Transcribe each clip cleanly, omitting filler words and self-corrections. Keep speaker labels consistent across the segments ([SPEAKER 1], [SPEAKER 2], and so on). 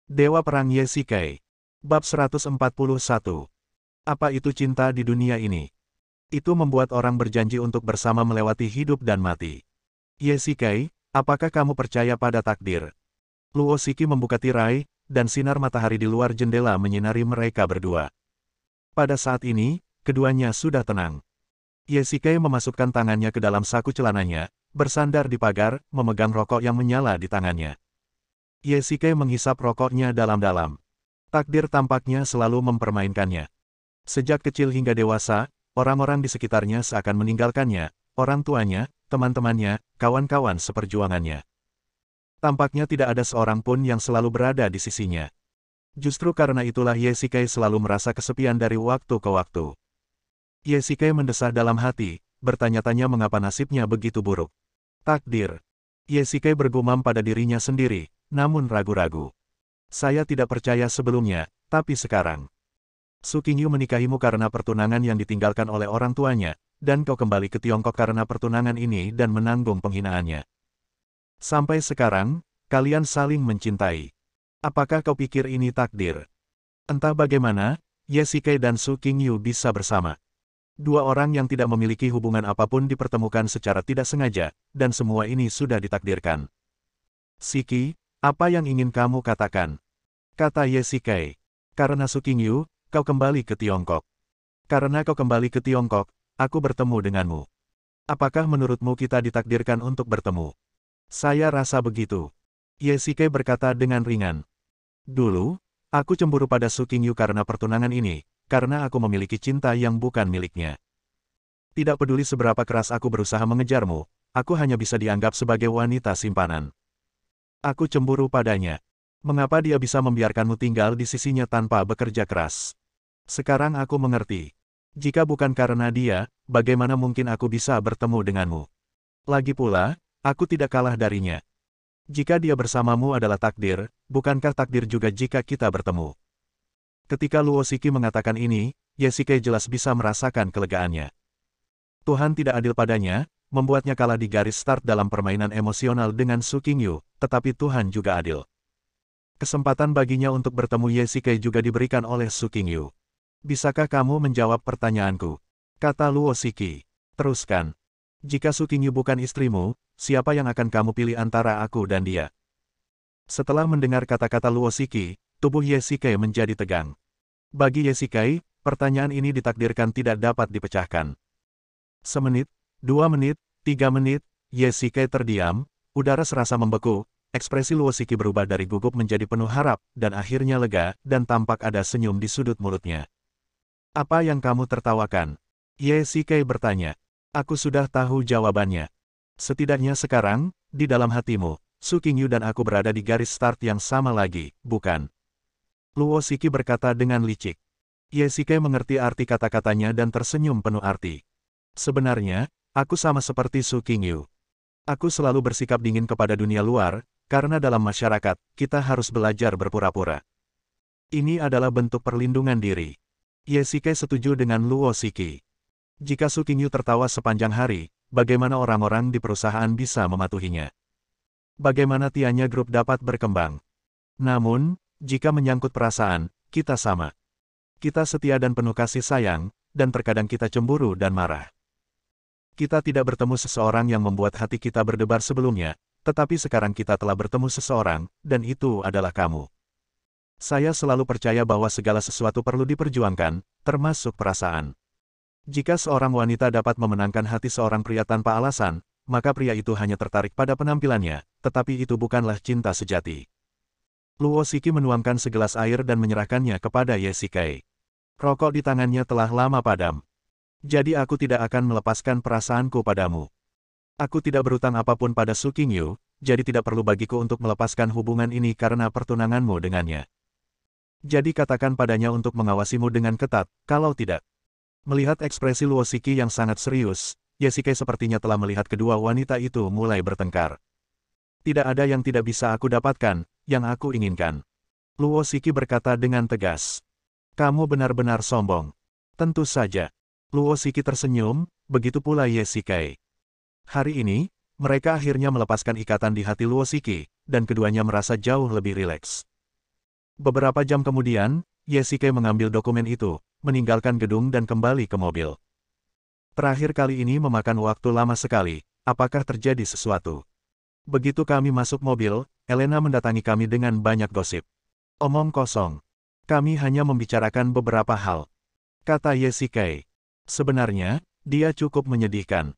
[SPEAKER 1] Dewa Perang Yesikai. Bab 141. Apa itu cinta di dunia ini? Itu membuat orang berjanji untuk bersama melewati hidup dan mati. Yesikai, apakah kamu percaya pada takdir? Luo Shiki membuka tirai, dan sinar matahari di luar jendela menyinari mereka berdua. Pada saat ini, keduanya sudah tenang. Yesikai memasukkan tangannya ke dalam saku celananya, bersandar di pagar, memegang rokok yang menyala di tangannya. Yesikai menghisap rokoknya dalam-dalam. Takdir tampaknya selalu mempermainkannya. Sejak kecil hingga dewasa, orang-orang di sekitarnya seakan meninggalkannya, orang tuanya, teman-temannya, kawan-kawan seperjuangannya. Tampaknya tidak ada seorang pun yang selalu berada di sisinya. Justru karena itulah Yesikai selalu merasa kesepian dari waktu ke waktu. Yesikai mendesah dalam hati, bertanya-tanya mengapa nasibnya begitu buruk. Takdir. Yesikai bergumam pada dirinya sendiri, namun ragu-ragu. Saya tidak percaya sebelumnya, tapi sekarang. Su Qingyu menikahimu karena pertunangan yang ditinggalkan oleh orang tuanya, dan kau kembali ke Tiongkok karena pertunangan ini dan menanggung penghinaannya. Sampai sekarang, kalian saling mencintai. Apakah kau pikir ini takdir? Entah bagaimana, Yesikai dan Su Qingyu bisa bersama. Dua orang yang tidak memiliki hubungan apapun dipertemukan secara tidak sengaja, dan semua ini sudah ditakdirkan. Shiki, apa yang ingin kamu katakan? Kata Yesikai. Karena Su Qingyu, kau kembali ke Tiongkok. Karena kau kembali ke Tiongkok, aku bertemu denganmu. Apakah menurutmu kita ditakdirkan untuk bertemu? Saya rasa begitu. Yesikai berkata dengan ringan. Dulu, aku cemburu pada Su Qingyu karena pertunangan ini, karena aku memiliki cinta yang bukan miliknya. Tidak peduli seberapa keras aku berusaha mengejarmu, aku hanya bisa dianggap sebagai wanita simpanan. Aku cemburu padanya. Mengapa dia bisa membiarkanmu tinggal di sisinya tanpa bekerja keras? Sekarang aku mengerti. Jika bukan karena dia, bagaimana mungkin aku bisa bertemu denganmu? Lagi pula, aku tidak kalah darinya. Jika dia bersamamu adalah takdir, bukankah takdir juga jika kita bertemu? Ketika Luo Shiki mengatakan ini, Yesikai jelas bisa merasakan kelegaannya. Tuhan tidak adil padanya, membuatnya kalah di garis start dalam permainan emosional dengan Su Qingyu, tetapi Tuhan juga adil. Kesempatan baginya untuk bertemu Yesikai juga diberikan oleh Su Qingyu. Bisakah kamu menjawab pertanyaanku? Kata Luo Shiki. Teruskan. Jika Su Qingyu bukan istrimu, siapa yang akan kamu pilih antara aku dan dia? Setelah mendengar kata-kata Luo Shiki, tubuh Yesikai menjadi tegang. Bagi Yesikai, pertanyaan ini ditakdirkan tidak dapat dipecahkan. Semenit, 2 menit, 3 menit, Yesikai terdiam, udara serasa membeku, ekspresi Luo Shiki berubah dari gugup menjadi penuh harap, dan akhirnya lega, dan tampak ada senyum di sudut mulutnya. Apa yang kamu tertawakan? Yesikai bertanya. Aku sudah tahu jawabannya. Setidaknya sekarang, di dalam hatimu, Su Qingyu dan aku berada di garis start yang sama lagi, bukan? Luo Shiki berkata dengan licik. Yesikai mengerti arti kata-katanya dan tersenyum penuh arti. Sebenarnya, aku sama seperti Su Qingyu. Aku selalu bersikap dingin kepada dunia luar, karena dalam masyarakat, kita harus belajar berpura-pura. Ini adalah bentuk perlindungan diri. Yesikai setuju dengan Luo Shiki. Jika Su Qingyu tertawa sepanjang hari, bagaimana orang-orang di perusahaan bisa mematuhinya? Bagaimana Tianya Group dapat berkembang? Namun, jika menyangkut perasaan, kita sama. Kita setia dan penuh kasih sayang, dan terkadang kita cemburu dan marah. Kita tidak bertemu seseorang yang membuat hati kita berdebar sebelumnya, tetapi sekarang kita telah bertemu seseorang, dan itu adalah kamu. Saya selalu percaya bahwa segala sesuatu perlu diperjuangkan, termasuk perasaan. Jika seorang wanita dapat memenangkan hati seorang pria tanpa alasan, maka pria itu hanya tertarik pada penampilannya, tetapi itu bukanlah cinta sejati. Luo Shiki menuangkan segelas air dan menyerahkannya kepada Yesikai. Rokok di tangannya telah lama padam. Jadi aku tidak akan melepaskan perasaanku padamu. Aku tidak berutang apapun pada Su Qingyu, jadi tidak perlu bagiku untuk melepaskan hubungan ini karena pertunanganmu dengannya. Jadi katakan padanya untuk mengawasimu dengan ketat, kalau tidak. Melihat ekspresi Luo Shiki yang sangat serius, Yesikai sepertinya telah melihat kedua wanita itu mulai bertengkar. Tidak ada yang tidak bisa aku dapatkan, yang aku inginkan. Luo Shiki berkata dengan tegas. Kamu benar-benar sombong. Tentu saja. Luo Shiki tersenyum, begitu pula Yesikai. Hari ini, mereka akhirnya melepaskan ikatan di hati Luo Shiki, dan keduanya merasa jauh lebih rileks. Beberapa jam kemudian, Yesike mengambil dokumen itu, meninggalkan gedung dan kembali ke mobil. Terakhir kali ini memakan waktu lama sekali, apakah terjadi sesuatu? Begitu kami masuk mobil, Elena mendatangi kami dengan banyak gosip. Omong kosong. Kami hanya membicarakan beberapa hal. Kata Yesike. Sebenarnya, dia cukup menyedihkan.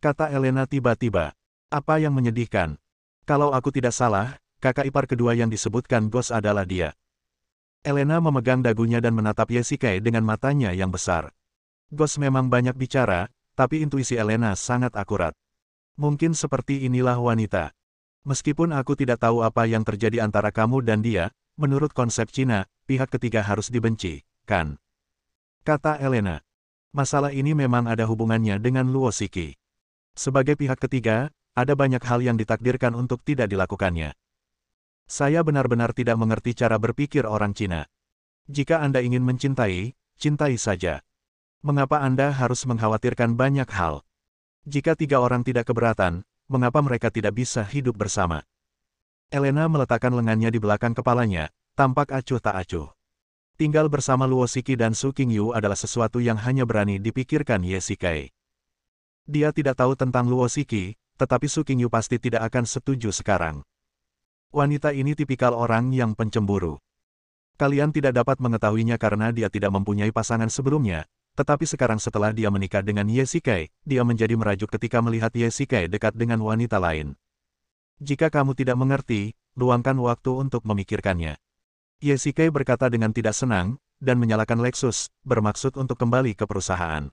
[SPEAKER 1] Kata Elena tiba-tiba. Apa yang menyedihkan? Kalau aku tidak salah, kakak ipar kedua yang disebutkan Ghost adalah dia. Elena memegang dagunya dan menatap Yesike dengan matanya yang besar. Ghost memang banyak bicara, tapi intuisi Elena sangat akurat. Mungkin seperti inilah wanita. Meskipun aku tidak tahu apa yang terjadi antara kamu dan dia, menurut konsep Cina, pihak ketiga harus dibenci, kan? Kata Elena. Masalah ini memang ada hubungannya dengan Luo Shiki. Sebagai pihak ketiga, ada banyak hal yang ditakdirkan untuk tidak dilakukannya. Saya benar-benar tidak mengerti cara berpikir orang Cina. Jika Anda ingin mencintai, cintai saja. Mengapa Anda harus mengkhawatirkan banyak hal? Jika tiga orang tidak keberatan, mengapa mereka tidak bisa hidup bersama? Elena meletakkan lengannya di belakang kepalanya, tampak acuh tak acuh. Tinggal bersama Luo Shiki dan Su Qingyu adalah sesuatu yang hanya berani dipikirkan Yesike. Dia tidak tahu tentang Luo Shiki, tetapi Su Qingyu pasti tidak akan setuju sekarang. Wanita ini tipikal orang yang pencemburu. Kalian tidak dapat mengetahuinya karena dia tidak mempunyai pasangan sebelumnya, tetapi sekarang setelah dia menikah dengan Yesike, dia menjadi merajuk ketika melihat Yesike dekat dengan wanita lain. Jika kamu tidak mengerti, luangkan waktu untuk memikirkannya. Yesike berkata dengan tidak senang, dan menyalakan Lexus, bermaksud untuk kembali ke perusahaan.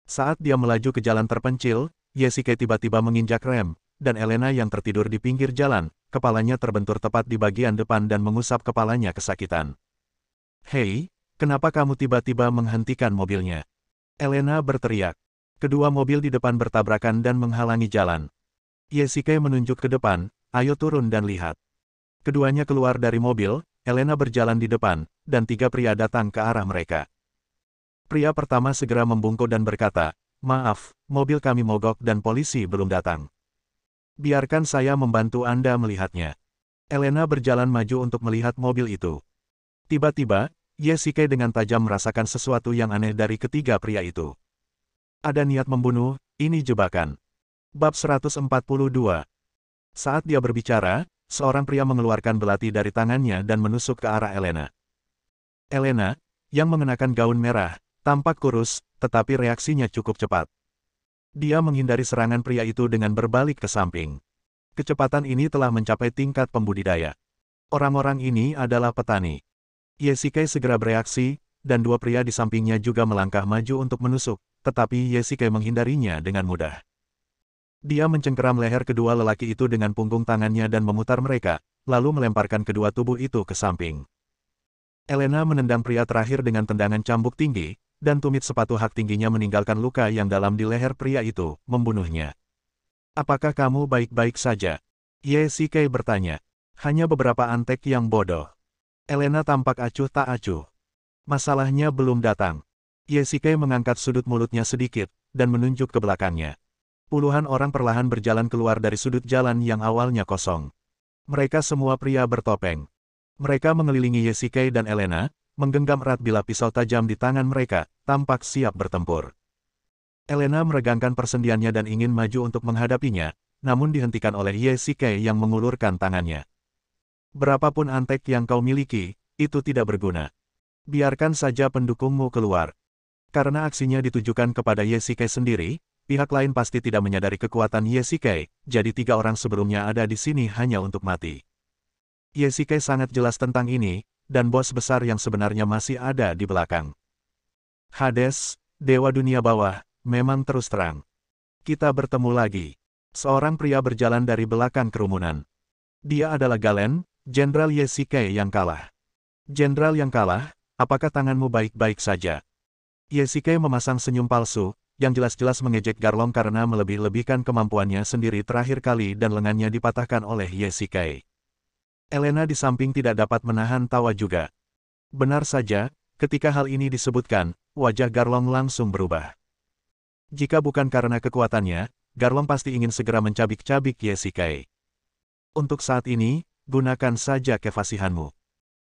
[SPEAKER 1] Saat dia melaju ke jalan terpencil, Yesike tiba-tiba menginjak rem, dan Elena yang tertidur di pinggir jalan, kepalanya terbentur tepat di bagian depan dan mengusap kepalanya kesakitan. Hei, kenapa kamu tiba-tiba menghentikan mobilnya? Elena berteriak. Kedua mobil di depan bertabrakan dan menghalangi jalan. Yesike menunjuk ke depan, ayo turun dan lihat. Keduanya keluar dari mobil, Elena berjalan di depan, dan tiga pria datang ke arah mereka. Pria pertama segera membungkuk dan berkata, maaf, mobil kami mogok dan polisi belum datang. Biarkan saya membantu Anda melihatnya. Elena berjalan maju untuk melihat mobil itu. Tiba-tiba, Yesike dengan tajam merasakan sesuatu yang aneh dari ketiga pria itu. Ada niat membunuh, ini jebakan. Bab 142. Saat dia berbicara, seorang pria mengeluarkan belati dari tangannya dan menusuk ke arah Elena. Elena, yang mengenakan gaun merah, tampak kurus, tetapi reaksinya cukup cepat. Dia menghindari serangan pria itu dengan berbalik ke samping. Kecepatan ini telah mencapai tingkat pembudidaya. Orang-orang ini adalah petani. Yesike segera bereaksi, dan dua pria di sampingnya juga melangkah maju untuk menusuk, tetapi Yesike menghindarinya dengan mudah. Dia mencengkeram leher kedua lelaki itu dengan punggung tangannya dan memutar mereka, lalu melemparkan kedua tubuh itu ke samping. Elena menendang pria terakhir dengan tendangan cambuk tinggi, dan tumit sepatu hak tingginya meninggalkan luka yang dalam di leher pria itu, membunuhnya. Apakah kamu baik-baik saja? Yesike bertanya. Hanya beberapa antek yang bodoh. Elena tampak acuh tak acuh. Masalahnya belum datang. Yesike mengangkat sudut mulutnya sedikit, dan menunjuk ke belakangnya. Puluhan orang perlahan berjalan keluar dari sudut jalan yang awalnya kosong. Mereka semua pria bertopeng. Mereka mengelilingi Yesike dan Elena, menggenggam erat bilah pisau tajam di tangan mereka, tampak siap bertempur. Elena meregangkan persendiannya dan ingin maju untuk menghadapinya, namun dihentikan oleh Yesike yang mengulurkan tangannya. Berapapun antek yang kau miliki, itu tidak berguna. Biarkan saja pendukungmu keluar. Karena aksinya ditujukan kepada Yesike sendiri, pihak lain pasti tidak menyadari kekuatan Yesike, jadi tiga orang sebelumnya ada di sini hanya untuk mati. Yesike sangat jelas tentang ini, dan bos besar yang sebenarnya masih ada di belakang. Hades, Dewa Dunia Bawah, memang terus terang. Kita bertemu lagi. Seorang pria berjalan dari belakang kerumunan. Dia adalah Galen, Jenderal Yesike yang kalah. Jenderal yang kalah, apakah tanganmu baik-baik saja? Yesike memasang senyum palsu, yang jelas-jelas mengejek Garlong karena melebih-lebihkan kemampuannya sendiri terakhir kali dan lengannya dipatahkan oleh Yesike. Elena di samping tidak dapat menahan tawa juga. Benar saja, ketika hal ini disebutkan, wajah Garlong langsung berubah. Jika bukan karena kekuatannya, Garlong pasti ingin segera mencabik-cabik Yesike. Untuk saat ini, gunakan saja kefasihanmu.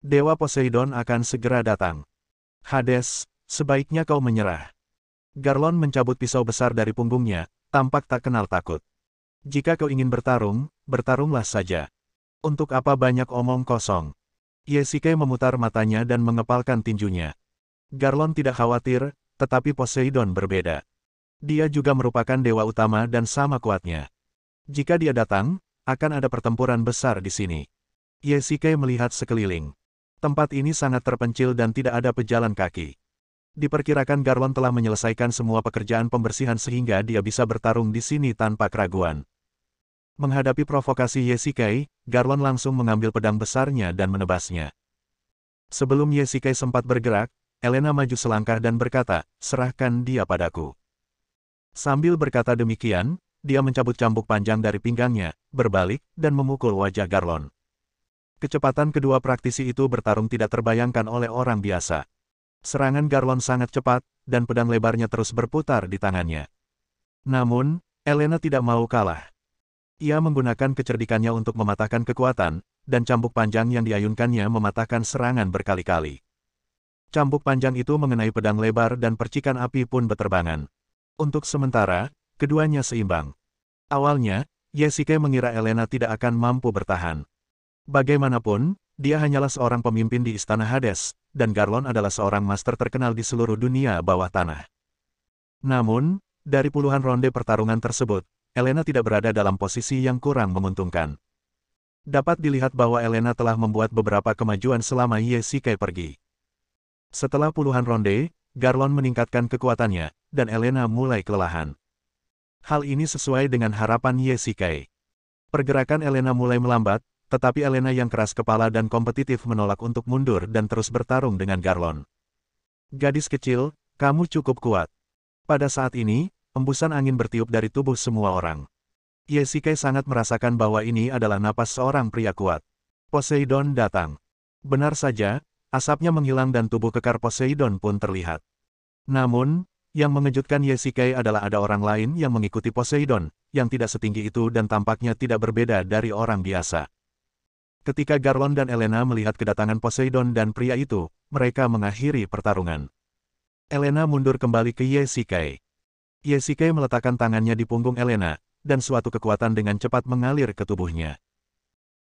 [SPEAKER 1] Dewa Poseidon akan segera datang. Hades, sebaiknya kau menyerah. Garlon mencabut pisau besar dari punggungnya, tampak tak kenal takut. Jika kau ingin bertarung, bertarunglah saja. Untuk apa banyak omong kosong? Yesike memutar matanya dan mengepalkan tinjunya. Garlon tidak khawatir, tetapi Poseidon berbeda. Dia juga merupakan dewa utama dan sama kuatnya. Jika dia datang, akan ada pertempuran besar di sini. Yesike melihat sekeliling. Tempat ini sangat terpencil dan tidak ada pejalan kaki. Diperkirakan Garlon telah menyelesaikan semua pekerjaan pembersihan sehingga dia bisa bertarung di sini tanpa keraguan. Menghadapi provokasi Yesike, Garlon langsung mengambil pedang besarnya dan menebasnya. Sebelum Yesike sempat bergerak, Elena maju selangkah dan berkata, "Serahkan dia padaku." Sambil berkata demikian, dia mencabut cambuk panjang dari pinggangnya, berbalik, dan memukul wajah Garlon. Kecepatan kedua praktisi itu bertarung tidak terbayangkan oleh orang biasa. Serangan Garlon sangat cepat, dan pedang lebarnya terus berputar di tangannya. Namun, Elena tidak mau kalah. Ia menggunakan kecerdikannya untuk mematahkan kekuatan, dan cambuk panjang yang diayunkannya mematahkan serangan berkali-kali. Cambuk panjang itu mengenai pedang lebar dan percikan api pun beterbangan. Untuk sementara, keduanya seimbang. Awalnya, Yesike mengira Elena tidak akan mampu bertahan. Bagaimanapun, dia hanyalah seorang pemimpin di Istana Hades, dan Garlon adalah seorang master terkenal di seluruh dunia bawah tanah. Namun, dari puluhan ronde pertarungan tersebut, Elena tidak berada dalam posisi yang kurang menguntungkan. Dapat dilihat bahwa Elena telah membuat beberapa kemajuan selama Yesike pergi. Setelah puluhan ronde, Garlon meningkatkan kekuatannya, dan Elena mulai kelelahan. Hal ini sesuai dengan harapan Yesike. Pergerakan Elena mulai melambat, tetapi Elena yang keras kepala dan kompetitif menolak untuk mundur dan terus bertarung dengan Garlon. "Gadis kecil, kamu cukup kuat." Pada saat ini, embusan angin bertiup dari tubuh semua orang. Yesike sangat merasakan bahwa ini adalah napas seorang pria kuat. Poseidon datang. Benar saja, asapnya menghilang dan tubuh kekar Poseidon pun terlihat. Namun, yang mengejutkan Yesike adalah ada orang lain yang mengikuti Poseidon, yang tidak setinggi itu dan tampaknya tidak berbeda dari orang biasa. Ketika Garlon dan Elena melihat kedatangan Poseidon dan pria itu, mereka mengakhiri pertarungan. Elena mundur kembali ke Yesike. Yesike meletakkan tangannya di punggung Elena, dan suatu kekuatan dengan cepat mengalir ke tubuhnya.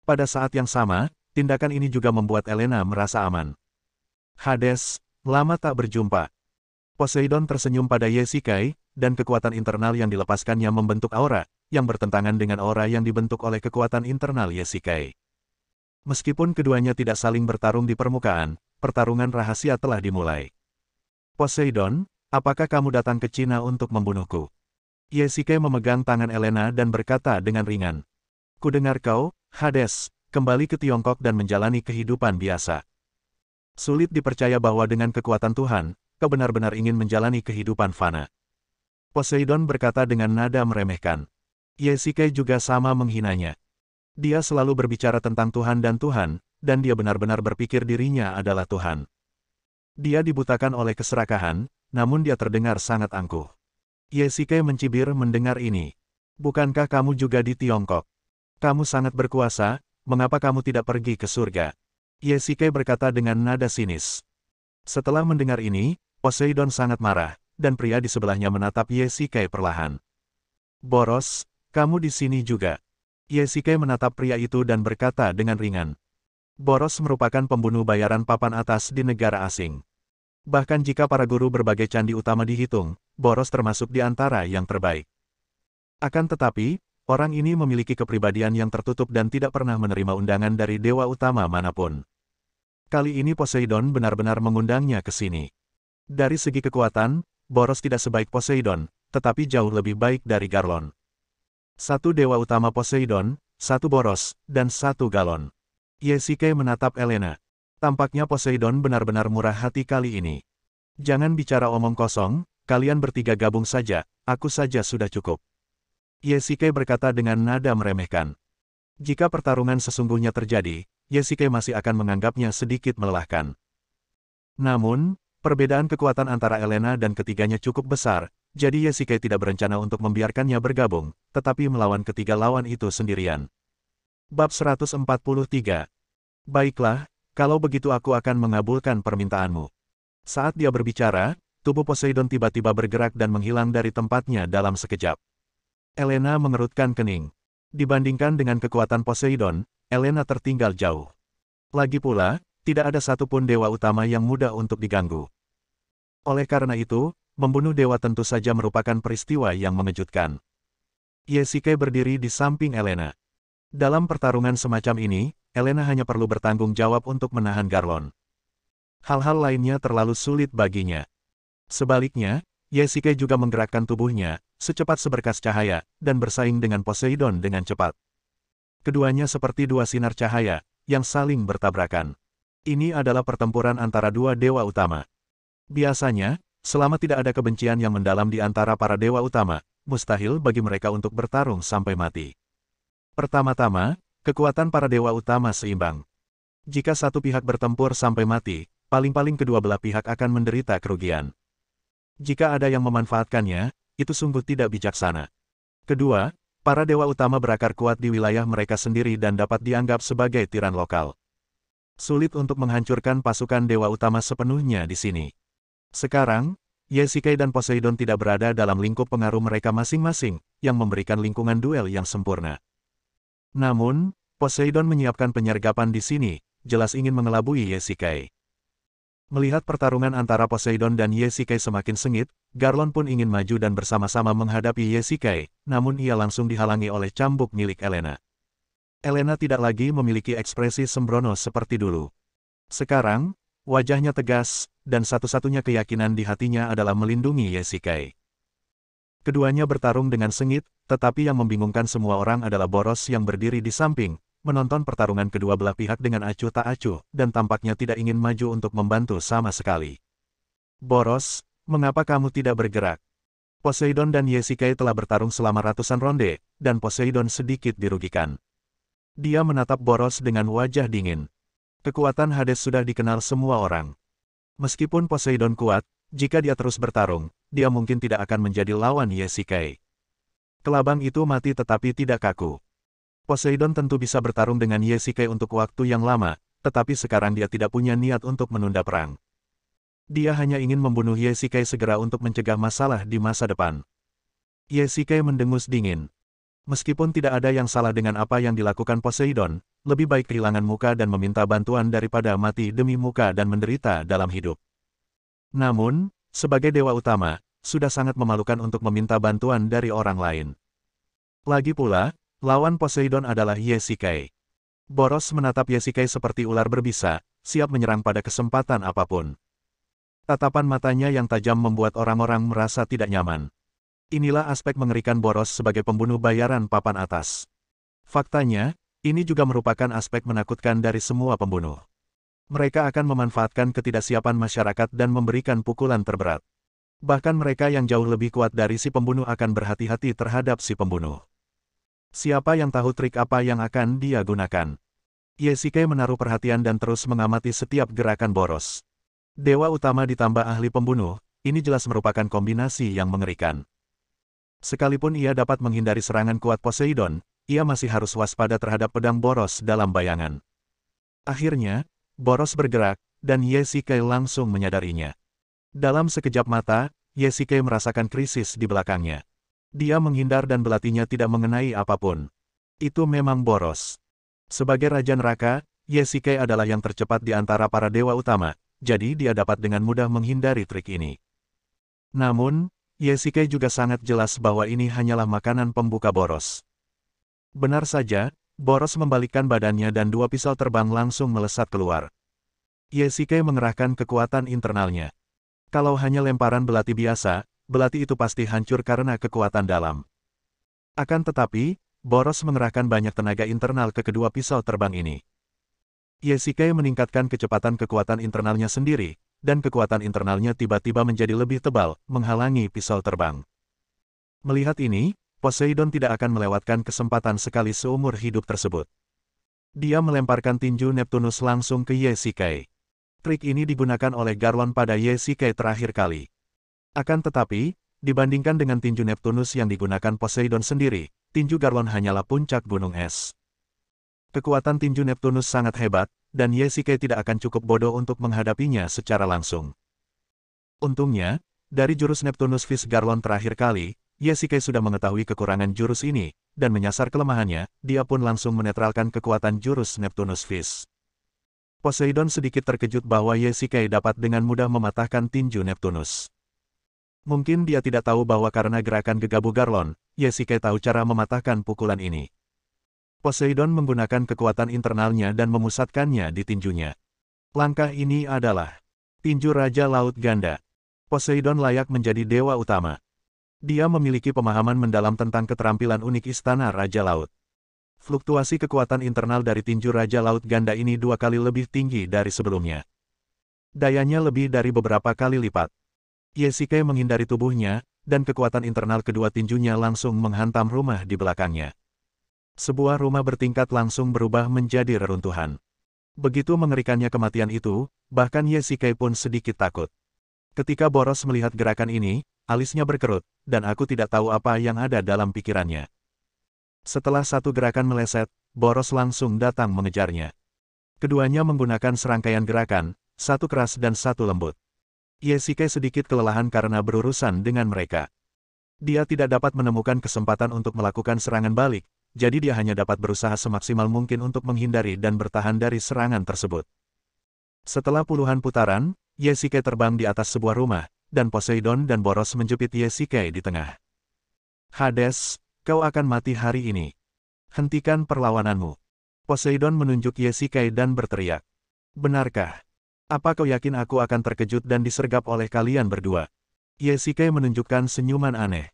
[SPEAKER 1] Pada saat yang sama, tindakan ini juga membuat Elena merasa aman. "Hades, lama tak berjumpa." Poseidon tersenyum pada Yesike, dan kekuatan internal yang dilepaskannya membentuk aura, yang bertentangan dengan aura yang dibentuk oleh kekuatan internal Yesike. Meskipun keduanya tidak saling bertarung di permukaan, pertarungan rahasia telah dimulai. "Poseidon, apakah kamu datang ke Cina untuk membunuhku?" Yesike memegang tangan Elena dan berkata dengan ringan. "Kudengar kau, Hades, kembali ke Tiongkok dan menjalani kehidupan biasa." Sulit dipercaya bahwa dengan kekuatan Tuhan, kau benar-benar ingin menjalani kehidupan fana. Poseidon berkata dengan nada meremehkan. Yesike juga sama menghinanya. Dia selalu berbicara tentang Tuhan, dan dia benar-benar berpikir dirinya adalah Tuhan. Dia dibutakan oleh keserakahan, namun dia terdengar sangat angkuh. Yesike mencibir mendengar ini. "Bukankah kamu juga di Tiongkok? Kamu sangat berkuasa, mengapa kamu tidak pergi ke surga?" Yesike berkata dengan nada sinis. Setelah mendengar ini, Poseidon sangat marah, dan pria di sebelahnya menatap Yesike perlahan. "Boros, kamu di sini juga." Yesike menatap pria itu dan berkata dengan ringan. Boros merupakan pembunuh bayaran papan atas di negara asing. Bahkan jika para guru berbagai candi utama dihitung, Boros termasuk di antara yang terbaik. Akan tetapi, orang ini memiliki kepribadian yang tertutup dan tidak pernah menerima undangan dari dewa utama manapun. Kali ini Poseidon benar-benar mengundangnya ke sini. Dari segi kekuatan, Boros tidak sebaik Poseidon, tetapi jauh lebih baik dari Garlon. Satu dewa utama Poseidon, satu Boros, dan satu Galon. Yesike menatap Elena. Tampaknya Poseidon benar-benar murah hati kali ini. "Jangan bicara omong kosong, kalian bertiga gabung saja, aku saja sudah cukup." Yesike berkata dengan nada meremehkan. Jika pertarungan sesungguhnya terjadi, Yesike masih akan menganggapnya sedikit melelahkan. Namun, perbedaan kekuatan antara Elena dan ketiganya cukup besar, jadi Yesike tidak berencana untuk membiarkannya bergabung, tetapi melawan ketiga lawan itu sendirian. Bab 143. Baiklah, Kalau begitu aku akan mengabulkan permintaanmu. Saat dia berbicara, tubuh Poseidon tiba-tiba bergerak dan menghilang dari tempatnya dalam sekejap. Elena mengerutkan kening. Dibandingkan dengan kekuatan Poseidon, Elena tertinggal jauh. Lagi pula, tidak ada satupun dewa utama yang mudah untuk diganggu. Oleh karena itu, membunuh dewa tentu saja merupakan peristiwa yang mengejutkan. Yesike berdiri di samping Elena. Dalam pertarungan semacam ini, Elena hanya perlu bertanggung jawab untuk menahan Garlon. Hal-hal lainnya terlalu sulit baginya. Sebaliknya, Yesike juga menggerakkan tubuhnya, secepat seberkas cahaya, dan bersaing dengan Poseidon dengan cepat. Keduanya seperti dua sinar cahaya, yang saling bertabrakan. Ini adalah pertempuran antara dua dewa utama. Biasanya, selama tidak ada kebencian yang mendalam di antara para dewa utama, mustahil bagi mereka untuk bertarung sampai mati. Pertama-tama, kekuatan para dewa utama seimbang. Jika satu pihak bertempur sampai mati, paling-paling kedua belah pihak akan menderita kerugian. Jika ada yang memanfaatkannya, itu sungguh tidak bijaksana. Kedua, para dewa utama berakar kuat di wilayah mereka sendiri dan dapat dianggap sebagai tiran lokal. Sulit untuk menghancurkan pasukan dewa utama sepenuhnya di sini. Sekarang, Yesike dan Poseidon tidak berada dalam lingkup pengaruh mereka masing-masing, yang memberikan lingkungan duel yang sempurna. Namun, Poseidon menyiapkan penyergapan di sini, jelas ingin mengelabui Yesike. Melihat pertarungan antara Poseidon dan Yesike semakin sengit, Garlon pun ingin maju dan bersama-sama menghadapi Yesike, namun ia langsung dihalangi oleh cambuk milik Elena. Elena tidak lagi memiliki ekspresi sembrono seperti dulu. Sekarang, wajahnya tegas, dan satu-satunya keyakinan di hatinya adalah melindungi Yesike. Keduanya bertarung dengan sengit, tetapi yang membingungkan semua orang adalah Boros yang berdiri di samping, menonton pertarungan kedua belah pihak dengan acuh tak acuh, dan tampaknya tidak ingin maju untuk membantu sama sekali. Boros, mengapa kamu tidak bergerak? Poseidon dan Yesike telah bertarung selama ratusan ronde, dan Poseidon sedikit dirugikan. Dia menatap Boros dengan wajah dingin. Kekuatan Hades sudah dikenal semua orang. Meskipun Poseidon kuat, jika dia terus bertarung, dia mungkin tidak akan menjadi lawan Yesike. Kelabang itu mati tetapi tidak kaku. Poseidon tentu bisa bertarung dengan Yesike untuk waktu yang lama, tetapi sekarang dia tidak punya niat untuk menunda perang. Dia hanya ingin membunuh Yesike segera untuk mencegah masalah di masa depan. Yesike mendengus dingin. Meskipun tidak ada yang salah dengan apa yang dilakukan Poseidon, lebih baik kehilangan muka dan meminta bantuan daripada mati demi muka dan menderita dalam hidup. Namun, sebagai dewa utama, sudah sangat memalukan untuk meminta bantuan dari orang lain. Lagi pula, lawan Poseidon adalah Yesike. Boros menatap Yesike seperti ular berbisa, siap menyerang pada kesempatan apapun. Tatapan matanya yang tajam membuat orang-orang merasa tidak nyaman. Inilah aspek mengerikan Boros sebagai pembunuh bayaran papan atas. Faktanya, ini juga merupakan aspek menakutkan dari semua pembunuh. Mereka akan memanfaatkan ketidaksiapan masyarakat dan memberikan pukulan terberat. Bahkan mereka yang jauh lebih kuat dari si pembunuh akan berhati-hati terhadap si pembunuh. Siapa yang tahu trik apa yang akan dia gunakan? Yesike menaruh perhatian dan terus mengamati setiap gerakan Boros. Dewa utama ditambah ahli pembunuh, ini jelas merupakan kombinasi yang mengerikan. Sekalipun ia dapat menghindari serangan kuat Poseidon, ia masih harus waspada terhadap pedang Boros dalam bayangan. Akhirnya, Boros bergerak, dan Yesike langsung menyadarinya. Dalam sekejap mata, Yesike merasakan krisis di belakangnya. Dia menghindar dan belatinya tidak mengenai apapun. Itu memang Boros. Sebagai Raja Neraka, Yesike adalah yang tercepat di antara para dewa utama, jadi dia dapat dengan mudah menghindari trik ini. Namun, Yesike juga sangat jelas bahwa ini hanyalah makanan pembuka Boros. Benar saja, Boros membalikkan badannya dan dua pisau terbang langsung melesat keluar. Yesike mengerahkan kekuatan internalnya. Kalau hanya lemparan belati biasa, belati itu pasti hancur karena kekuatan dalam. Akan tetapi, Boros mengerahkan banyak tenaga internal ke kedua pisau terbang ini. Yesike meningkatkan kecepatan kekuatan internalnya sendiri, dan kekuatan internalnya tiba-tiba menjadi lebih tebal, menghalangi pisau terbang. Melihat ini, Poseidon tidak akan melewatkan kesempatan sekali seumur hidup tersebut. Dia melemparkan tinju Neptunus langsung ke Yesike. Trik ini digunakan oleh Garlon pada Yesike terakhir kali. Akan tetapi, dibandingkan dengan tinju Neptunus yang digunakan Poseidon sendiri, tinju Garlon hanyalah puncak gunung es. Kekuatan tinju Neptunus sangat hebat, dan Yesike tidak akan cukup bodoh untuk menghadapinya secara langsung. Untungnya, dari jurus Neptunus Fist Garlon terakhir kali, Yesike sudah mengetahui kekurangan jurus ini, dan menyasar kelemahannya, dia pun langsung menetralkan kekuatan jurus Neptunus Fist. Poseidon sedikit terkejut bahwa Yesike dapat dengan mudah mematahkan tinju Neptunus. Mungkin dia tidak tahu bahwa karena gerakan gegabah Garlon, Yesike tahu cara mematahkan pukulan ini. Poseidon menggunakan kekuatan internalnya dan memusatkannya di tinjunya. Langkah ini adalah tinju Raja Laut Ganda. Poseidon layak menjadi dewa utama. Dia memiliki pemahaman mendalam tentang keterampilan unik Istana Raja Laut. Fluktuasi kekuatan internal dari tinju Raja Laut Ganda ini 2 kali lebih tinggi dari sebelumnya. Dayanya lebih dari beberapa kali lipat. Yesike menghindari tubuhnya, dan kekuatan internal kedua tinjunya langsung menghantam rumah di belakangnya. Sebuah rumah bertingkat langsung berubah menjadi reruntuhan. Begitu mengerikannya kematian itu, bahkan Yesike pun sedikit takut. Ketika Boros melihat gerakan ini, alisnya berkerut, dan aku tidak tahu apa yang ada dalam pikirannya. Setelah satu gerakan meleset, Boros langsung datang mengejarnya. Keduanya menggunakan serangkaian gerakan, satu keras dan satu lembut. Yesike sedikit kelelahan karena berurusan dengan mereka. Dia tidak dapat menemukan kesempatan untuk melakukan serangan balik, jadi dia hanya dapat berusaha semaksimal mungkin untuk menghindari dan bertahan dari serangan tersebut. Setelah puluhan putaran, Yesike terbang di atas sebuah rumah, dan Poseidon dan Boros menjepit Yesike di tengah. Hades, kau akan mati hari ini. Hentikan perlawananmu. Poseidon menunjuk Yesike dan berteriak. Benarkah? Apa kau yakin aku akan terkejut dan disergap oleh kalian berdua? Yesike menunjukkan senyuman aneh.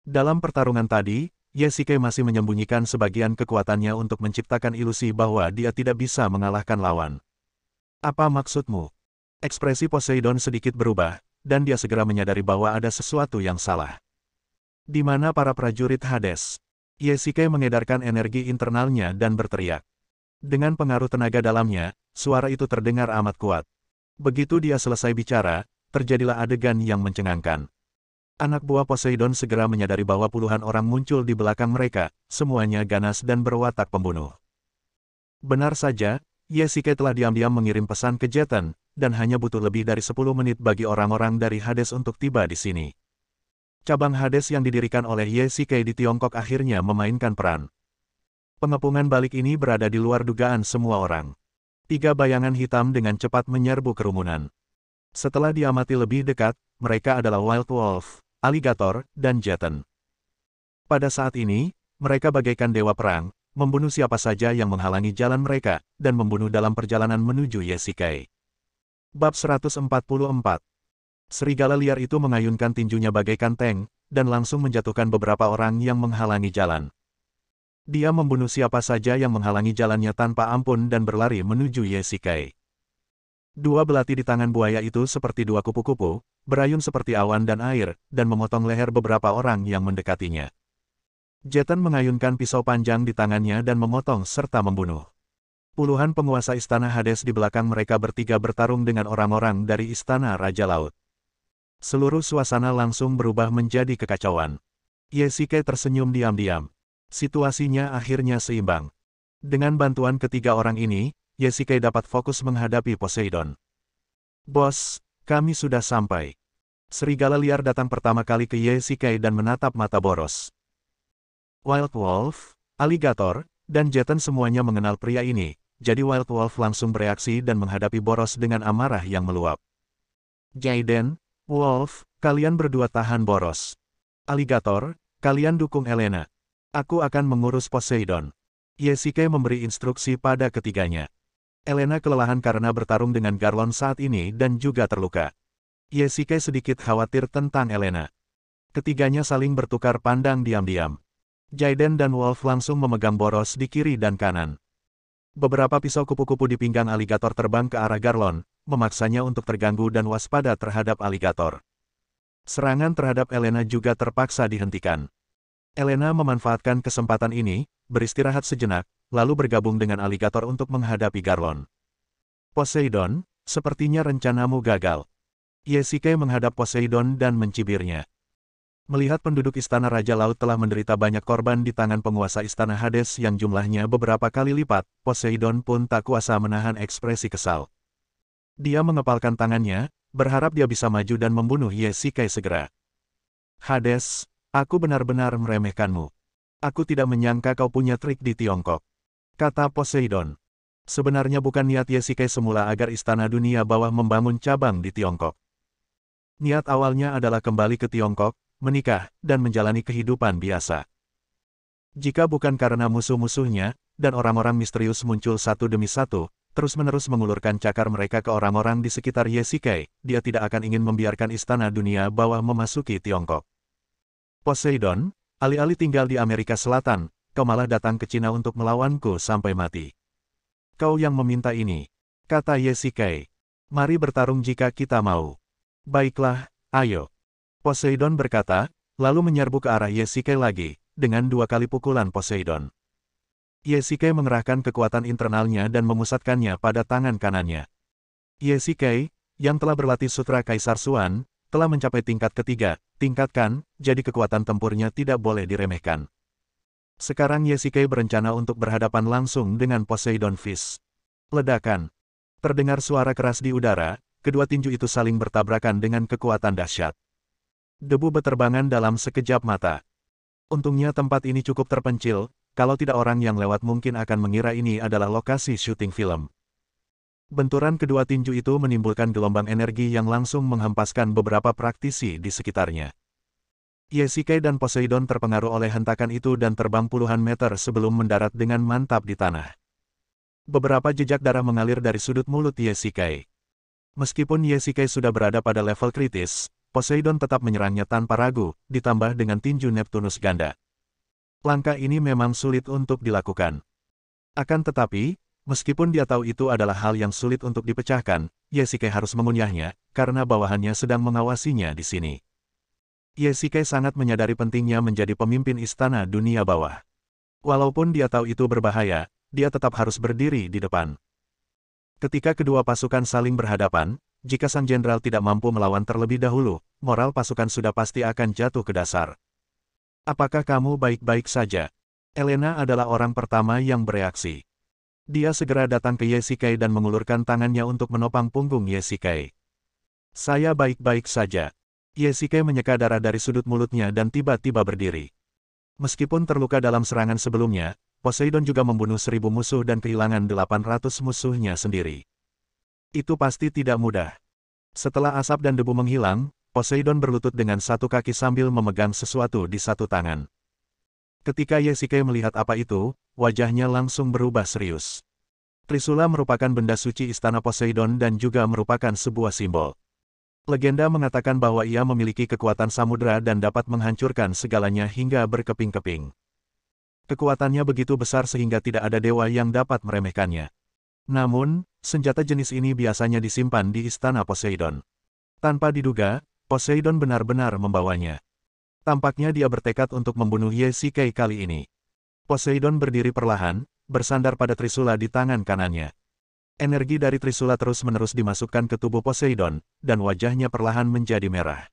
[SPEAKER 1] Dalam pertarungan tadi, Yesike masih menyembunyikan sebagian kekuatannya untuk menciptakan ilusi bahwa dia tidak bisa mengalahkan lawan. Apa maksudmu? Ekspresi Poseidon sedikit berubah, dan dia segera menyadari bahwa ada sesuatu yang salah. Di mana para prajurit Hades? Yesike mengedarkan energi internalnya dan berteriak. Dengan pengaruh tenaga dalamnya, suara itu terdengar amat kuat. Begitu dia selesai bicara, terjadilah adegan yang mencengangkan. Anak buah Poseidon segera menyadari bahwa puluhan orang muncul di belakang mereka, semuanya ganas dan berwatak pembunuh. Benar saja, Yesike telah diam-diam mengirim pesan ke Jeton, dan hanya butuh lebih dari 10 menit bagi orang-orang dari Hades untuk tiba di sini. Cabang Hades yang didirikan oleh Yesike di Tiongkok akhirnya memainkan peran. Pengepungan balik ini berada di luar dugaan semua orang. 3 bayangan hitam dengan cepat menyerbu kerumunan. Setelah diamati lebih dekat, mereka adalah Wild Wolf, Alligator, dan Jeton. Pada saat ini, mereka bagaikan dewa perang, membunuh siapa saja yang menghalangi jalan mereka, dan membunuh dalam perjalanan menuju Yesike. Bab 144. Serigala liar itu mengayunkan tinjunya bagaikan tank, dan langsung menjatuhkan beberapa orang yang menghalangi jalan. Dia membunuh siapa saja yang menghalangi jalannya tanpa ampun dan berlari menuju Yesike. 2 belati di tangan buaya itu seperti 2 kupu-kupu, berayun seperti awan dan air, dan memotong leher beberapa orang yang mendekatinya. Jeton mengayunkan pisau panjang di tangannya dan memotong serta membunuh. Puluhan penguasa istana Hades di belakang mereka bertiga bertarung dengan orang-orang dari Istana Raja Laut. Seluruh suasana langsung berubah menjadi kekacauan. Yesike tersenyum diam-diam. Situasinya akhirnya seimbang. Dengan bantuan ketiga orang ini, Yesike dapat fokus menghadapi Poseidon. Bos, kami sudah sampai. Serigala liar datang pertama kali ke Yesike dan menatap mata Boros. Wild Wolf, Alligator, dan Jeton semuanya mengenal pria ini, jadi Wild Wolf langsung bereaksi dan menghadapi Boros dengan amarah yang meluap. Jaden, Wolf, kalian berdua tahan Boros. Alligator, kalian dukung Elena. Aku akan mengurus Poseidon. Yesike memberi instruksi pada ketiganya. Elena kelelahan karena bertarung dengan Garlon saat ini dan juga terluka. Yesike sedikit khawatir tentang Elena. Ketiganya saling bertukar pandang diam-diam. Jaden dan Wolf langsung memegang Boros di kiri dan kanan. Beberapa pisau kupu-kupu di pinggang Alligator terbang ke arah Garlon, memaksanya untuk terganggu dan waspada terhadap Alligator. Serangan terhadap Elena juga terpaksa dihentikan. Elena memanfaatkan kesempatan ini, beristirahat sejenak, lalu bergabung dengan Alligator untuk menghadapi Garlon. Poseidon, sepertinya rencanamu gagal. Yesike menghadap Poseidon dan mencibirnya. Melihat penduduk Istana Raja Laut telah menderita banyak korban di tangan penguasa Istana Hades yang jumlahnya beberapa kali lipat, Poseidon pun tak kuasa menahan ekspresi kesal. Dia mengepalkan tangannya, berharap dia bisa maju dan membunuh Ye-Shikai segera. Hades, aku benar-benar meremehkanmu. Aku tidak menyangka kau punya trik di Tiongkok, kata Poseidon. Sebenarnya bukan niat Ye-Shikai semula agar Istana Dunia Bawah membangun cabang di Tiongkok. Niat awalnya adalah kembali ke Tiongkok, menikah, dan menjalani kehidupan biasa. Jika bukan karena musuh-musuhnya, dan orang-orang misterius muncul satu demi satu, terus-menerus mengulurkan cakar mereka ke orang-orang di sekitar Ye-Shikai, dia tidak akan ingin membiarkan Istana Dunia Bawah memasuki Tiongkok. Poseidon, alih-alih tinggal di Amerika Selatan, kau malah datang ke Cina untuk melawanku sampai mati. Kau yang meminta ini, kata Ye-Shikai. Mari bertarung jika kita mau. Baiklah, ayo. Poseidon berkata, lalu menyerbu ke arah Ye-Shikai lagi, dengan 2 kali pukulan Poseidon. Ye-Shikai mengerahkan kekuatan internalnya dan memusatkannya pada tangan kanannya. Ye-Shikai, yang telah berlatih sutra Kaisar Suan, telah mencapai tingkat ketiga, tingkatkan, jadi kekuatan tempurnya tidak boleh diremehkan. Sekarang Ye-Shikai berencana untuk berhadapan langsung dengan Poseidon Fist. Ledakan. Terdengar suara keras di udara, kedua tinju itu saling bertabrakan dengan kekuatan dahsyat. Debu berterbangan dalam sekejap mata. Untungnya tempat ini cukup terpencil, kalau tidak orang yang lewat mungkin akan mengira ini adalah lokasi syuting film. Benturan kedua tinju itu menimbulkan gelombang energi yang langsung menghempaskan beberapa praktisi di sekitarnya. Ye-Shikai dan Poseidon terpengaruh oleh hentakan itu dan terbang puluhan meter sebelum mendarat dengan mantap di tanah. Beberapa jejak darah mengalir dari sudut mulut Ye-Shikai. Meskipun Ye-Shikai sudah berada pada level kritis, Poseidon tetap menyerangnya tanpa ragu, ditambah dengan tinju Neptunus ganda. Langkah ini memang sulit untuk dilakukan. Akan tetapi, meskipun dia tahu itu adalah hal yang sulit untuk dipecahkan, Ye-Shikai harus mengunyahnya, karena bawahannya sedang mengawasinya di sini. Ye-Shikai sangat menyadari pentingnya menjadi pemimpin Istana Dunia Bawah. Walaupun dia tahu itu berbahaya, dia tetap harus berdiri di depan. Ketika kedua pasukan saling berhadapan, jika sang jenderal tidak mampu melawan terlebih dahulu, moral pasukan sudah pasti akan jatuh ke dasar. Apakah kamu baik-baik saja? Elena adalah orang pertama yang bereaksi. Dia segera datang ke Ye-Shikai dan mengulurkan tangannya untuk menopang punggung Ye-Shikai. Saya baik-baik saja. Ye-Shikai menyeka darah dari sudut mulutnya dan tiba-tiba berdiri. Meskipun terluka dalam serangan sebelumnya, Poseidon juga membunuh 1000 musuh dan kehilangan 800 musuhnya sendiri. Itu pasti tidak mudah. Setelah asap dan debu menghilang, Poseidon berlutut dengan satu kaki sambil memegang sesuatu di satu tangan. Ketika Ye-Shikai melihat apa itu, wajahnya langsung berubah serius. Trisula merupakan benda suci istana Poseidon dan juga merupakan sebuah simbol. Legenda mengatakan bahwa ia memiliki kekuatan samudera dan dapat menghancurkan segalanya hingga berkeping-keping. Kekuatannya begitu besar sehingga tidak ada dewa yang dapat meremehkannya. Namun, senjata jenis ini biasanya disimpan di istana Poseidon. Tanpa diduga, Poseidon benar-benar membawanya. Tampaknya dia bertekad untuk membunuh Ye-Shikai kali ini. Poseidon berdiri perlahan, bersandar pada Trisula di tangan kanannya. Energi dari Trisula terus-menerus dimasukkan ke tubuh Poseidon, dan wajahnya perlahan menjadi merah.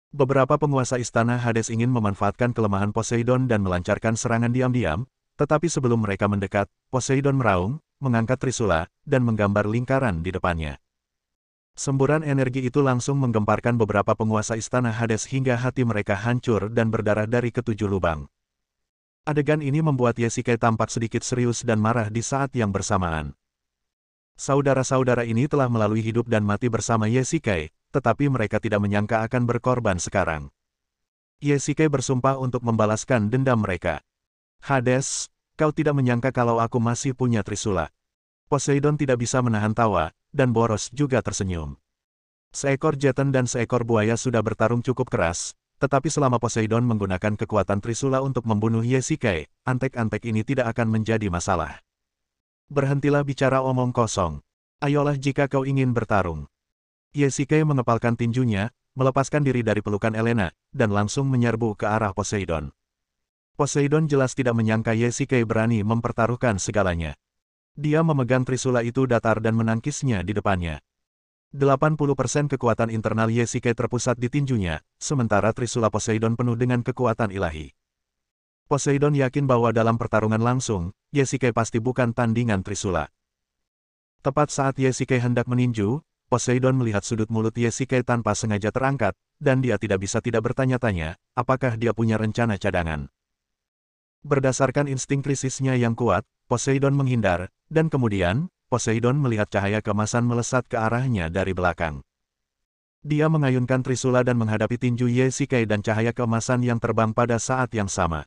[SPEAKER 1] Beberapa penguasa istana Hades ingin memanfaatkan kelemahan Poseidon dan melancarkan serangan diam-diam, tetapi sebelum mereka mendekat, Poseidon meraung, mengangkat Trisula, dan menggambar lingkaran di depannya. Semburan energi itu langsung menggemparkan beberapa penguasa istana Hades hingga hati mereka hancur dan berdarah dari ketujuh lubang. Adegan ini membuat Ye-Shikai tampak sedikit serius dan marah di saat yang bersamaan. Saudara-saudara ini telah melalui hidup dan mati bersama Ye-Shikai, tetapi mereka tidak menyangka akan berkorban sekarang. Ye-Shikai bersumpah untuk membalaskan dendam mereka. Hades, kau tidak menyangka kalau aku masih punya Trisula. Poseidon tidak bisa menahan tawa, dan Boros juga tersenyum. Seekor Jeton dan seekor buaya sudah bertarung cukup keras, tetapi selama Poseidon menggunakan kekuatan Trisula untuk membunuh Ye-Shikai, antek-antek ini tidak akan menjadi masalah. Berhentilah bicara omong kosong. Ayolah jika kau ingin bertarung. Ye-Shikai mengepalkan tinjunya, melepaskan diri dari pelukan Elena, dan langsung menyerbu ke arah Poseidon. Poseidon jelas tidak menyangka Ye-Shikai berani mempertaruhkan segalanya. Dia memegang Trisula itu datar dan menangkisnya di depannya. 80% kekuatan internal Ye-Shikai terpusat di tinjunya, sementara Trisula Poseidon penuh dengan kekuatan ilahi. Poseidon yakin bahwa dalam pertarungan langsung, Ye-Shikai pasti bukan tandingan Trisula. Tepat saat Ye-Shikai hendak meninju, Poseidon melihat sudut mulut Ye-Shikai tanpa sengaja terangkat, dan dia tidak bisa tidak bertanya-tanya, apakah dia punya rencana cadangan. Berdasarkan insting krisisnya yang kuat, Poseidon menghindar, dan kemudian, Poseidon melihat cahaya keemasan melesat ke arahnya dari belakang. Dia mengayunkan Trisula dan menghadapi tinju Ye-Shikai dan cahaya keemasan yang terbang pada saat yang sama.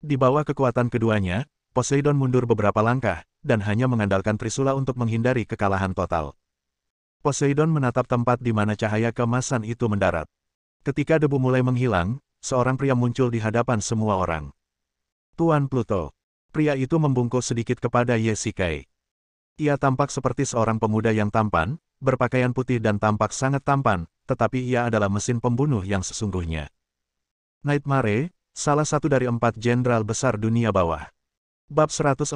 [SPEAKER 1] Di bawah kekuatan keduanya, Poseidon mundur beberapa langkah, dan hanya mengandalkan Trisula untuk menghindari kekalahan total. Poseidon menatap tempat di mana cahaya keemasan itu mendarat. Ketika debu mulai menghilang, seorang pria muncul di hadapan semua orang. Tuan Pluto. Pria itu membungkuk sedikit kepada Ye-Shikai. Ia tampak seperti seorang pemuda yang tampan, berpakaian putih dan tampak sangat tampan, tetapi ia adalah mesin pembunuh yang sesungguhnya. Nightmare, salah satu dari 4 jenderal besar dunia bawah. Bab 145.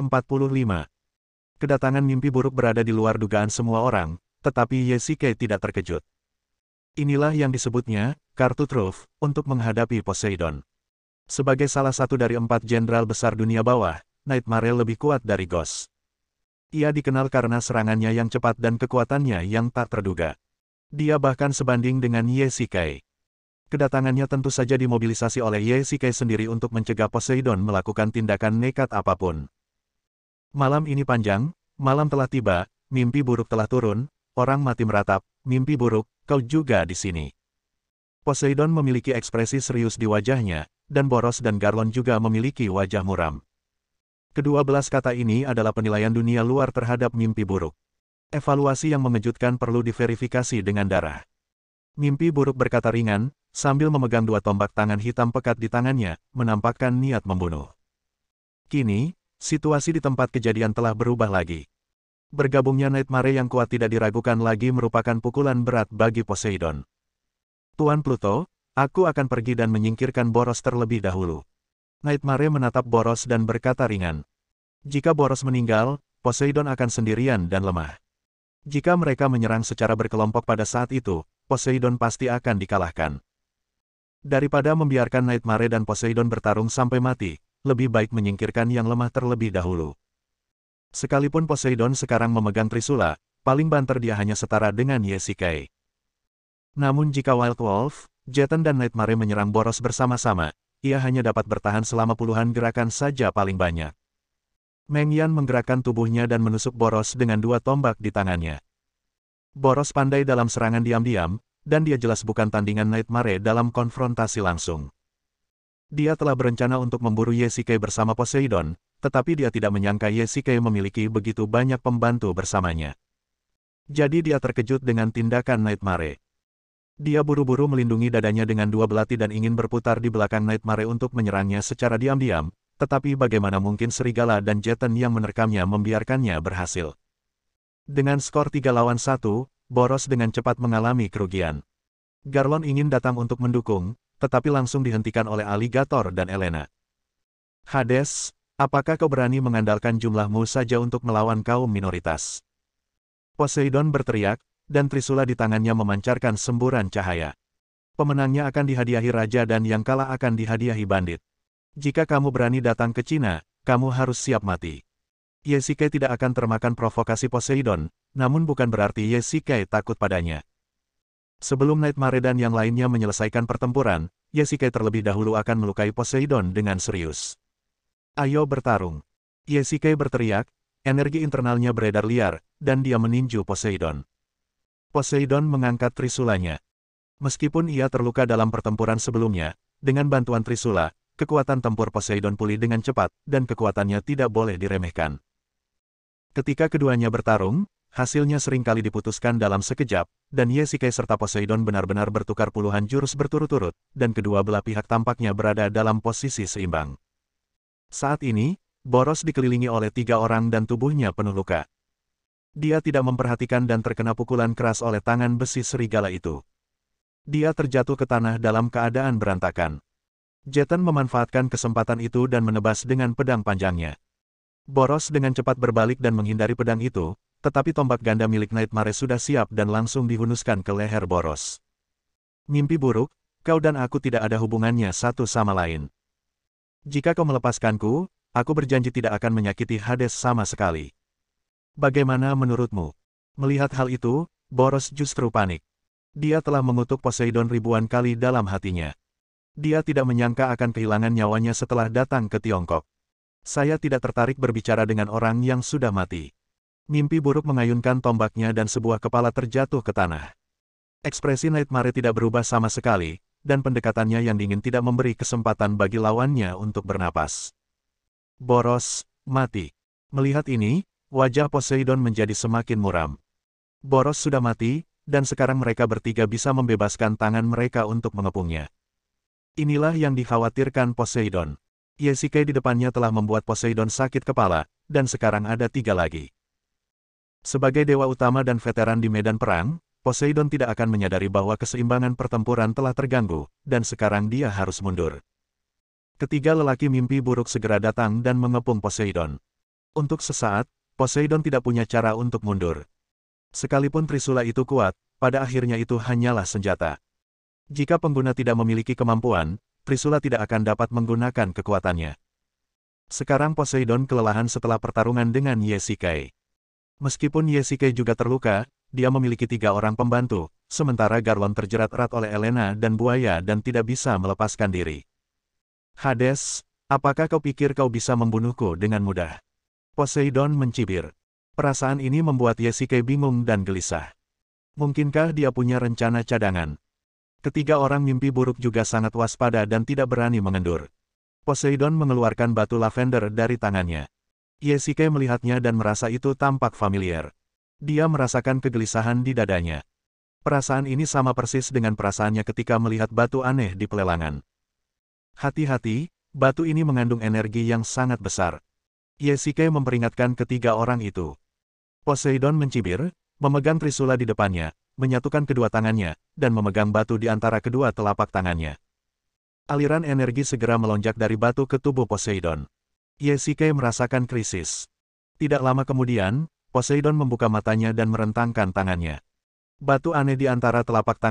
[SPEAKER 1] Kedatangan mimpi buruk berada di luar dugaan semua orang, tetapi Ye-Shikai tidak terkejut. Inilah yang disebutnya, kartu truf, untuk menghadapi Poseidon. Sebagai salah satu dari 4 jenderal besar dunia bawah, Nightmare lebih kuat dari Ghost. Ia dikenal karena serangannya yang cepat dan kekuatannya yang tak terduga. Dia bahkan sebanding dengan Ye-Shikai. Kedatangannya tentu saja dimobilisasi oleh Ye-Shikai sendiri untuk mencegah Poseidon melakukan tindakan nekat apapun. Malam ini panjang, malam telah tiba, mimpi buruk telah turun, orang mati meratap, mimpi buruk, kau juga di sini. Poseidon memiliki ekspresi serius di wajahnya, dan Boros dan Garlon juga memiliki wajah muram. Kedua belas kata ini adalah penilaian dunia luar terhadap mimpi buruk. Evaluasi yang mengejutkan perlu diverifikasi dengan darah. Mimpi buruk berkata ringan, sambil memegang 2 tombak tangan hitam pekat di tangannya, menampakkan niat membunuh. Kini, situasi di tempat kejadian telah berubah lagi. Bergabungnya Nightmare yang kuat tidak diragukan lagi merupakan pukulan berat bagi Poseidon. Tuan Pluto, aku akan pergi dan menyingkirkan Boros terlebih dahulu. Nightmare menatap Boros dan berkata ringan. Jika Boros meninggal, Poseidon akan sendirian dan lemah. Jika mereka menyerang secara berkelompok pada saat itu, Poseidon pasti akan dikalahkan. Daripada membiarkan Nightmare dan Poseidon bertarung sampai mati, lebih baik menyingkirkan yang lemah terlebih dahulu. Sekalipun Poseidon sekarang memegang Trisula, paling banter dia hanya setara dengan Ye-Shikai. Namun jika Wild Wolf, Jeton dan Nightmare menyerang Boros bersama-sama, ia hanya dapat bertahan selama puluhan gerakan saja paling banyak. Meng Yan menggerakkan tubuhnya dan menusuk Boros dengan 2 tombak di tangannya. Boros pandai dalam serangan diam-diam, dan dia jelas bukan tandingan Nightmare dalam konfrontasi langsung. Dia telah berencana untuk memburu Ye-Shikai bersama Poseidon, tetapi dia tidak menyangka Ye-Shikai memiliki begitu banyak pembantu bersamanya. Jadi dia terkejut dengan tindakan Nightmare. Dia buru-buru melindungi dadanya dengan 2 belati dan ingin berputar di belakang Nightmare untuk menyerangnya secara diam-diam, tetapi bagaimana mungkin Serigala dan Jeton yang menerkamnya membiarkannya berhasil. Dengan skor 3-1, Boros dengan cepat mengalami kerugian. Garlon ingin datang untuk mendukung, tetapi langsung dihentikan oleh Alligator dan Elena. Hades, apakah kau berani mengandalkan jumlahmu saja untuk melawan kaum minoritas? Poseidon berteriak, dan Trisula di tangannya memancarkan semburan cahaya. Pemenangnya akan dihadiahi raja dan yang kalah akan dihadiahi bandit. Jika kamu berani datang ke Cina, kamu harus siap mati. Ye-Shikai tidak akan termakan provokasi Poseidon, namun bukan berarti Ye-Shikai takut padanya. Sebelum Nightmare dan yang lainnya menyelesaikan pertempuran, Ye-Shikai terlebih dahulu akan melukai Poseidon dengan serius. Ayo bertarung. Ye-Shikai berteriak, energi internalnya beredar liar, dan dia meninju Poseidon. Poseidon mengangkat Trisulanya. Meskipun ia terluka dalam pertempuran sebelumnya, dengan bantuan Trisula, kekuatan tempur Poseidon pulih dengan cepat, dan kekuatannya tidak boleh diremehkan. Ketika keduanya bertarung, hasilnya seringkali diputuskan dalam sekejap, dan Ye-Shikai serta Poseidon benar-benar bertukar puluhan jurus berturut-turut, dan kedua belah pihak tampaknya berada dalam posisi seimbang. Saat ini, Boros dikelilingi oleh 3 orang dan tubuhnya penuh luka. Dia tidak memperhatikan dan terkena pukulan keras oleh tangan besi serigala itu. Dia terjatuh ke tanah dalam keadaan berantakan. Jeton memanfaatkan kesempatan itu dan menebas dengan pedang panjangnya. Boros dengan cepat berbalik dan menghindari pedang itu, tetapi tombak ganda milik Nightmare sudah siap dan langsung dihunuskan ke leher Boros. Mimpi buruk, kau dan aku tidak ada hubungannya satu sama lain. Jika kau melepaskanku, aku berjanji tidak akan menyakiti Hades sama sekali. Bagaimana menurutmu? Melihat hal itu, Boros justru panik. Dia telah mengutuk Poseidon ribuan kali dalam hatinya. Dia tidak menyangka akan kehilangan nyawanya setelah datang ke Tiongkok. Saya tidak tertarik berbicara dengan orang yang sudah mati. Mimpi buruk mengayunkan tombaknya dan sebuah kepala terjatuh ke tanah. Ekspresi Nightmare tidak berubah sama sekali, dan pendekatannya yang dingin tidak memberi kesempatan bagi lawannya untuk bernapas. Boros, mati. Melihat ini, wajah Poseidon menjadi semakin muram. Boros sudah mati, dan sekarang mereka bertiga bisa membebaskan tangan mereka untuk mengepungnya. Inilah yang dikhawatirkan Poseidon. Yesike di depannya telah membuat Poseidon sakit kepala, dan sekarang ada 3 lagi. Sebagai dewa utama dan veteran di medan perang, Poseidon tidak akan menyadari bahwa keseimbangan pertempuran telah terganggu, dan sekarang dia harus mundur. Ketiga lelaki mimpi buruk segera datang dan mengepung Poseidon. Untuk sesaat, Poseidon tidak punya cara untuk mundur. Sekalipun Trisula itu kuat, pada akhirnya itu hanyalah senjata. Jika pengguna tidak memiliki kemampuan, Trisula tidak akan dapat menggunakan kekuatannya. Sekarang Poseidon kelelahan setelah pertarungan dengan Yesike. Meskipun Yesike juga terluka, dia memiliki 3 orang pembantu, sementara Garlon terjerat erat oleh Elena dan buaya dan tidak bisa melepaskan diri. Hades, apakah kau pikir kau bisa membunuhku dengan mudah? Poseidon mencibir. Perasaan ini membuat Yesike bingung dan gelisah. Mungkinkah dia punya rencana cadangan? Ketiga orang mimpi buruk juga sangat waspada dan tidak berani mengendur. Poseidon mengeluarkan batu lavender dari tangannya. Yesike melihatnya dan merasa itu tampak familiar. Dia merasakan kegelisahan di dadanya. Perasaan ini sama persis dengan perasaannya ketika melihat batu aneh di pelelangan. Hati-hati, batu ini mengandung energi yang sangat besar. Yesike memperingatkan ketiga orang itu. Poseidon mencibir, memegang Trisula di depannya, menyatukan kedua tangannya, dan memegang batu di antara kedua telapak tangannya. Aliran energi segera melonjak dari batu ke tubuh Poseidon. Yesike merasakan krisis. Tidak lama kemudian, Poseidon membuka matanya dan merentangkan tangannya. Batu aneh di antara telapak tangan